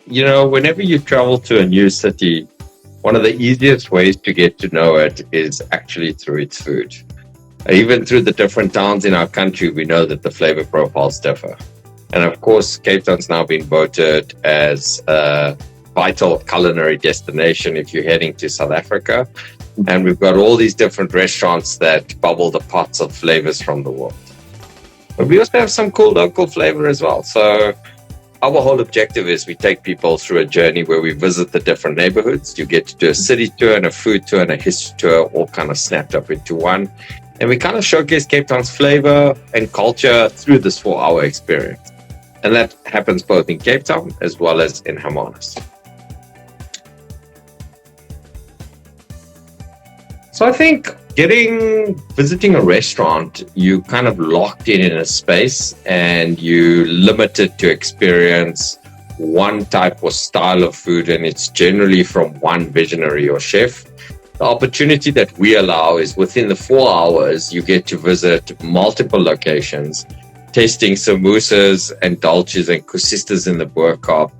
Whenever you travel to a new city, one of the easiest ways to get to know it is actually through its food. Even through the different towns in our country, we know that the flavor profiles differ. And of course, Cape Town's now been voted as a vital culinary destination if you're heading to South Africa. And we've got all these different restaurants that bubble the pots of flavors from the world. But we also have some cool local flavor as well. So our whole objective is we take people through a journey where we visit the different neighborhoods. You get to do a city tour and a food tour and a history tour, all kind of snapped up into one. And we kind of showcase Cape Town's flavor and culture through this 4-hour experience. And that happens both in Cape Town as well as in Hermanus. So I think visiting a restaurant, you kind of locked in a space and you limited to experience one type or style of food, and it's generally from one visionary or chef. The opportunity that we allow is within the 4 hours, you get to visit multiple locations, tasting samosas and dolces and kusistas in the Boerkaap,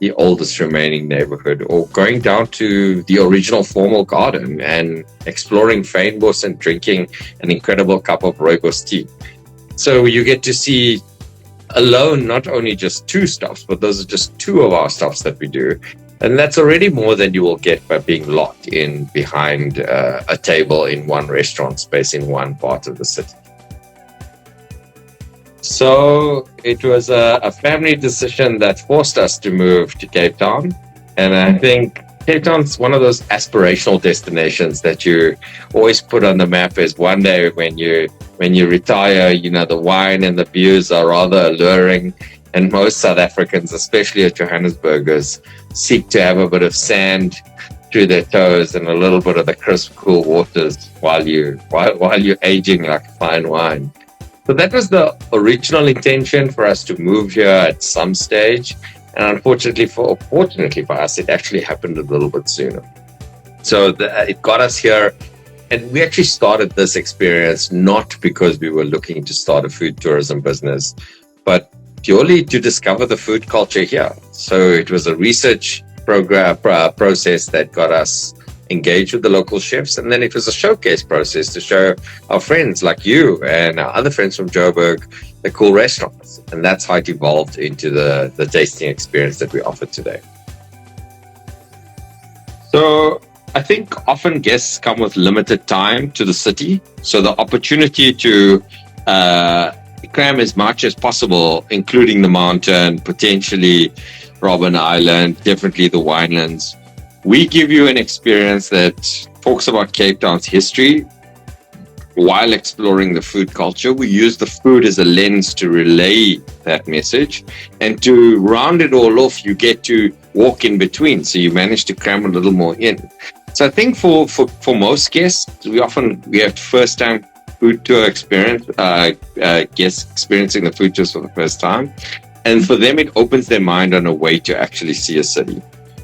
the oldest remaining neighborhood, or going down to the original formal garden and exploring Fynbos and drinking an incredible cup of rooibos tea. So you get to see alone not only just 2 stops, but those are just 2 of our stops that we do. And that's already more than you will get by being locked in behind a table in one restaurant space in one part of the city. So it was a family decision that forced us to move to Cape Town. And I think Cape Town's one of those aspirational destinations that you always put on the map as one day when you retire, the wine and the views are rather alluring. And most South Africans, especially at Johannesburgers, seek to have a bit of sand through their toes and a little bit of the crisp, cool waters while you're aging like fine wine. So that was the original intention for us to move here at some stage. And fortunately for us, it actually happened a little bit sooner. So it got us here. And we actually started this experience not because we were looking to start a food tourism business, but purely to discover the food culture here. So it was a research process that got us engaged with the local chefs, and then it was a showcase process to show our friends like you and our other friends from Joburg the cool restaurants. And that's how it evolved into the tasting experience that we offer today. So I think often guests come with limited time to the city, so the opportunity to cram as much as possible, including the mountain, potentially Robben Island, definitely the winelands. We give you an experience that talks about Cape Town's history while exploring the food culture. We use the food as a lens to relay that message. And to round it all off, you get to walk in between. So you manage to cram a little more in. So I think for most guests, we have first-time food tour experience, guests experiencing the food tours for the first time. And for them, it opens their mind on a way to actually see a city.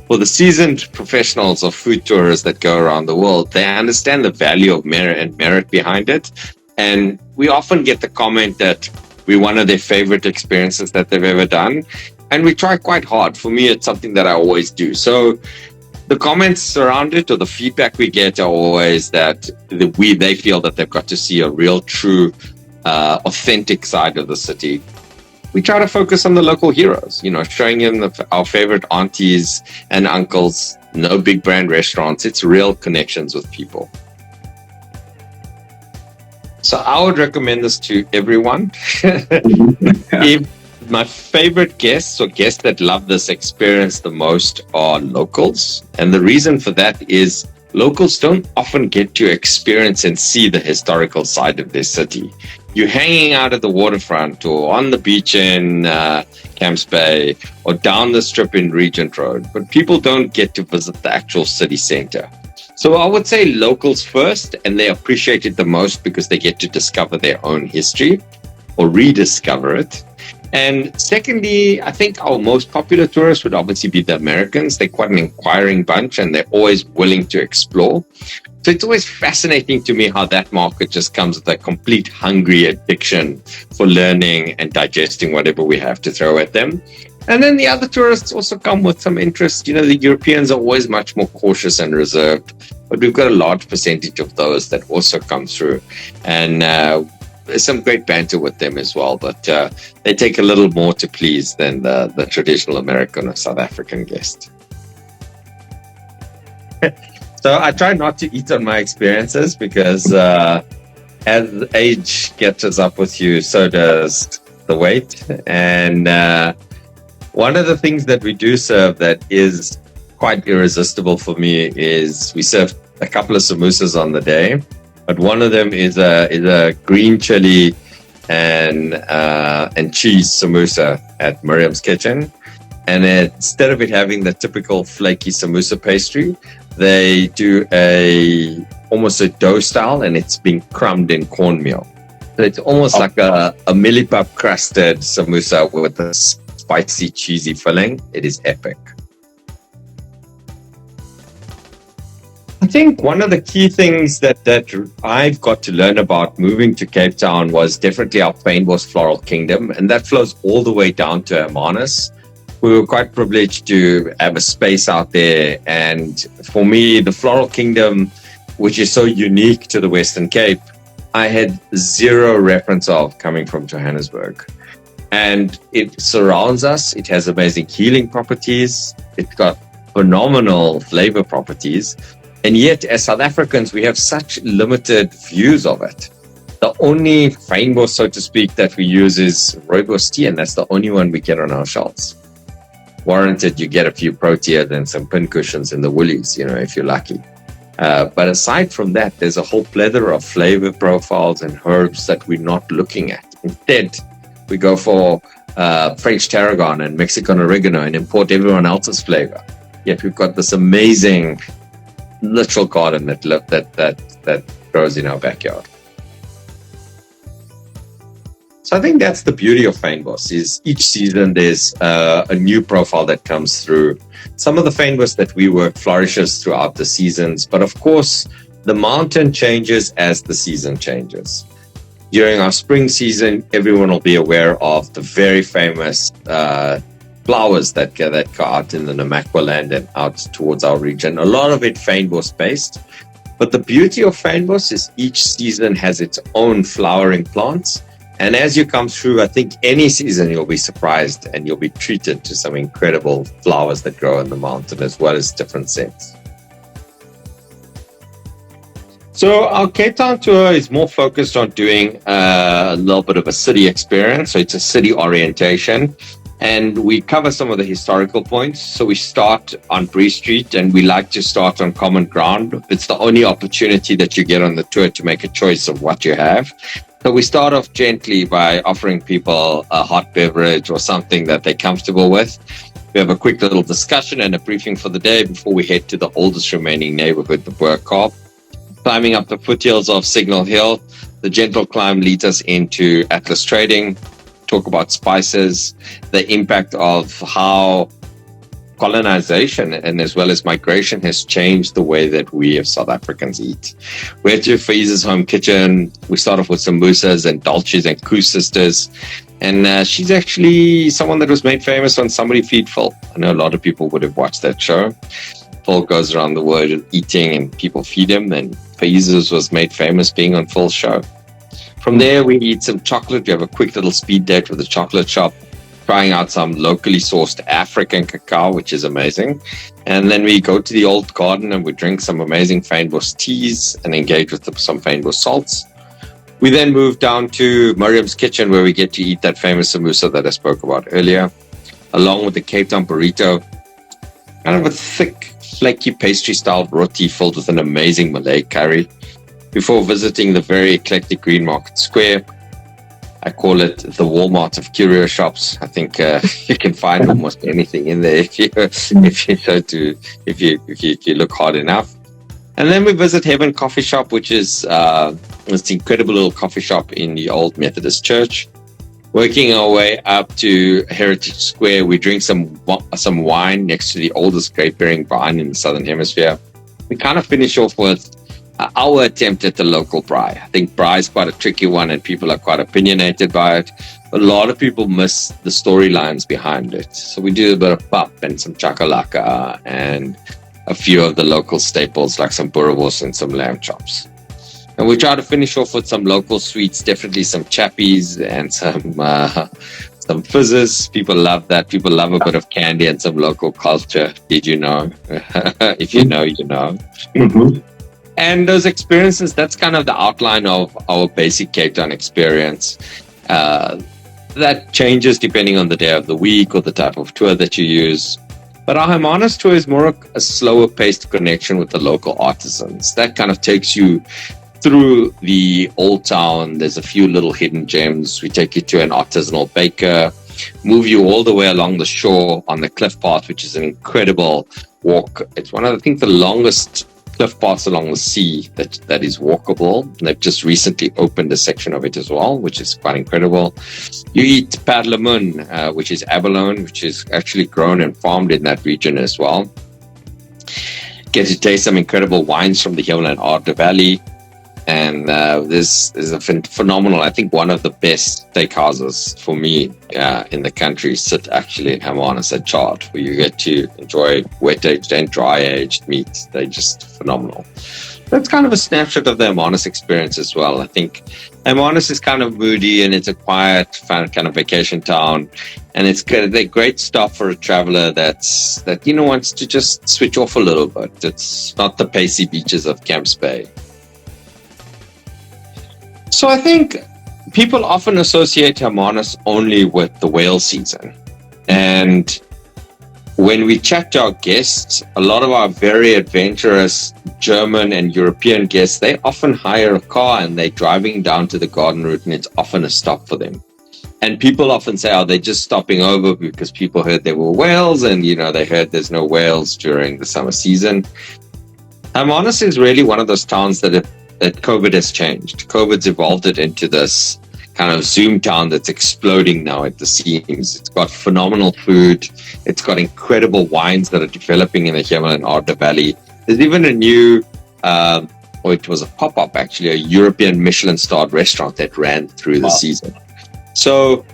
For the seasoned professionals of food tours that go around the world, they understand the value of merit behind it. And we often get the comment that we're one of their favorite experiences that they've ever done. And we try quite hard. For me, it's something that I always do. So the comments around it or the feedback we get are always that they feel that they've got to see a real, true, authentic side of the city. We try to focus on the local heroes, showing them our favorite aunties and uncles, no big brand restaurants. It's real connections with people. So I would recommend this to everyone. If my favorite guests or guests that love this experience the most are locals. And the reason for that is locals don't often get to experience and see the historical side of their city. You're hanging out at the waterfront or on the beach in Camps Bay or down the strip in Regent Road, but people don't get to visit the actual city center. So I would say locals first, and they appreciate it the most because they get to discover their own history or rediscover it. And secondly, I think our most popular tourists would obviously be the Americans. They're quite an inquiring bunch and they're always willing to explore. So it's always fascinating to me how that market just comes with a complete hungry addiction for learning and digesting whatever we have to throw at them. And then the other tourists also come with some interest. You know, the Europeans are always much more cautious and reserved, but we've got a large percentage of those that also come through. And there's some great banter with them as well, but they take a little more to please than the traditional American or South African guest. So I try not to eat on my experiences because as age catches up with you, so does the weight. And one of the things that we do serve that is quite irresistible for me is we serve a couple of samosas on the day, but one of them is a green chili and cheese samosa at Miriam's Kitchen. And instead of it having the typical flaky samosa pastry, they do almost a dough style, and it's been crumbed in cornmeal. So it's almost like a millipap crusted samosa with a spicy, cheesy filling. It is epic. I think one of the key things that I've got to learn about moving to Cape Town was definitely our fynbos floral kingdom, and that flows all the way down to Hermanus. We were quite privileged to have a space out there, and for me, the floral kingdom, which is so unique to the Western Cape, I had zero reference of coming from Johannesburg. And it surrounds us. It has amazing healing properties. It's got phenomenal flavor properties. And yet, as South Africans, we have such limited views of it. The only fynbos, so to speak, that we use is rooibos tea, and that's the only one we get on our shelves. Warranted, you get a few proteas and some pin cushions in the Woolies, if you're lucky. But aside from that, there's a whole plethora of flavor profiles and herbs that we're not looking at. Instead, we go for French tarragon and Mexican oregano and import everyone else's flavor. Yet we've got this amazing literal garden that grows in our backyard. So I think that's the beauty of fynbos, is each season there's a new profile that comes through. Some of the fynbos that we work flourishes throughout the seasons, but of course the mountain changes as the season changes. During our spring season, everyone will be aware of the very famous flowers that go out in the Namakwa land and out towards our region. A lot of it fynbos based, but the beauty of fynbos is each season has its own flowering plants. And as you come through, I think any season you'll be surprised and you'll be treated to some incredible flowers that grow in the mountain, as well as different scents. So our Cape Town tour is more focused on doing a little bit of a city experience. So it's a city orientation. And we cover some of the historical points. So we start on Bree Street, and we like to start on common ground. It's the only opportunity that you get on the tour to make a choice of what you have. So we start off gently by offering people a hot beverage or something that they're comfortable with. We have a quick little discussion and a briefing for the day before we head to the oldest remaining neighborhood, the Burgkaap. Climbing up the foothills of Signal Hill, the gentle climb leads us into Atlas Trading, talk about spices, the impact of how colonization and as well as migration has changed the way that we as South Africans eat. We're to Faiza's home kitchen. We start off with samosas and dolces and Koo sisters. And she's actually someone that was made famous on Somebody Feed Phil. I know a lot of people would have watched that show. Phil goes around the world eating and people feed him, and Faiza's was made famous being on Phil's show. From there, we eat some chocolate. We have a quick little speed date with the chocolate shop, trying out some locally sourced African cacao, which is amazing. And then we go to the old garden and we drink some amazing fynbos teas and engage with some fynbos salts. We then move down to Miriam's Kitchen, where we get to eat that famous samosa that I spoke about earlier, along with the Cape Town burrito, kind of a thick, flaky pastry-style roti filled with an amazing Malay curry, before visiting the very eclectic Green Market Square. I call it the Walmart of curio shops. I think you can find almost anything in there if you look hard enough. And then we visit Heaven Coffee Shop, which is this incredible little coffee shop in the old Methodist church. Working our way up to Heritage Square, we drink some wine next to the oldest grape-bearing vine in the Southern Hemisphere. We kind of finish off with our attempt at the local braai. I think braai is quite a tricky one and people are quite opinionated by it. A lot of people miss the storylines behind it. So we do a bit of pap and some chakalaka and a few of the local staples like some boerewors and some lamb chops. And we try to finish off with some local sweets, definitely some chappies and some fizzes. People love that. People love a bit of candy and some local culture. Did you know? If you know, you know. Mm-hmm. And those experiences, that's kind of the outline of our basic Cape Town experience. That changes depending on the day of the week or the type of tour that you use. But our Hermanus tour is more a slower paced connection with the local artisans. That kind of takes you through the old town. There's a few little hidden gems. We take you to an artisanal baker, move you all the way along the shore on the cliff path, which is an incredible walk. It's one of, I think, the longest cliff paths along the sea that is walkable. And they've just recently opened a section of it as well, which is quite incredible. You eat padlemoen, which is abalone, which is actually grown and farmed in that region as well. Get to taste some incredible wines from the Hill and Arde Valley. And this is a phenomenal, I think one of the best steakhouses for me in the country sit actually in Hermanus at Chart, where you get to enjoy wet-aged and dry-aged meats. They're just phenomenal. That's kind of a snapshot of the Hermanus experience as well. I think Hermanus is kind of moody and it's a quiet kind of vacation town. And they're great stuff for a traveler that wants to just switch off a little bit. It's not the pacey beaches of Camps Bay. So I think people often associate Hermanus only with the whale season. And when we chat to our guests, a lot of our very adventurous German and European guests, they often hire a car and they're driving down to the garden route and it's often a stop for them. And people often say, oh, they're just stopping over because people heard there were whales and, they heard there's no whales during the summer season. Hermanus is really one of those towns that COVID has changed. COVID's evolved it into this kind of Zoom town that's exploding now at the seams. It's got phenomenal food. It's got incredible wines that are developing in the Himmel and Arde Valley. There's even a new, it was a pop-up actually, a European Michelin-starred restaurant that ran through the season. So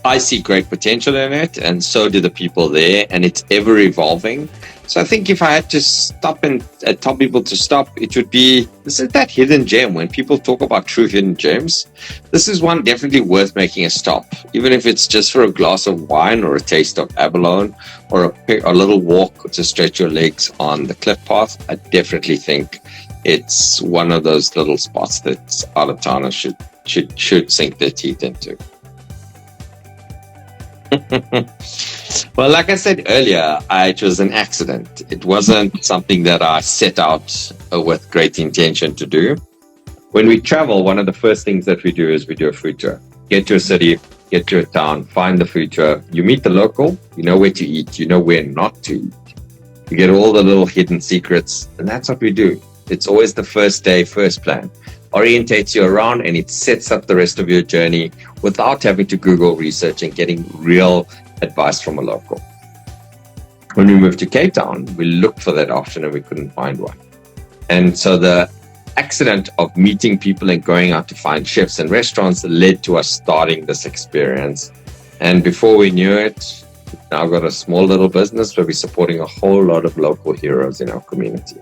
I see great potential in it, and so do the people there, and it's ever evolving. So I think if I had to stop and tell people to stop, it would be, this is that hidden gem. When people talk about true hidden gems, this is one definitely worth making a stop, even if it's just for a glass of wine or a taste of abalone or a little walk to stretch your legs on the cliff path. I definitely think it's one of those little spots that out-of-towners should sink their teeth into. Well, like I said earlier, it was an accident. It wasn't something that I set out with great intention to do. When we travel, one of the first things that we do is we do a food tour. Get to a city, get to a town, find the food tour. You meet the local, you know where to eat, you know where not to eat. You get all the little hidden secrets, and that's what we do. It's always the first day, first plan. Orientates you around and it sets up the rest of your journey without having to Google research and getting real advice from a local. When we moved to Cape Town, we looked for that option and we couldn't find one. And so the accident of meeting people and going out to find chefs and restaurants led to us starting this experience. And before we knew it, we've now got a small little business where we're supporting a whole lot of local heroes in our community.